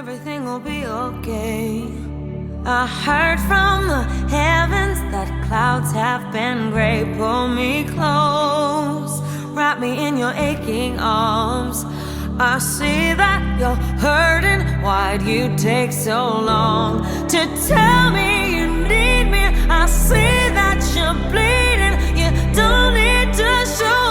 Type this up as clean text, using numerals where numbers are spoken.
everything will be okay. I heard from the heavens that clouds have been gray. Pull me close, wrap me in your aching arms. I see that you're hurting. Why'd you take so long to tell me you need me? I see that you're bleeding. You don't need to show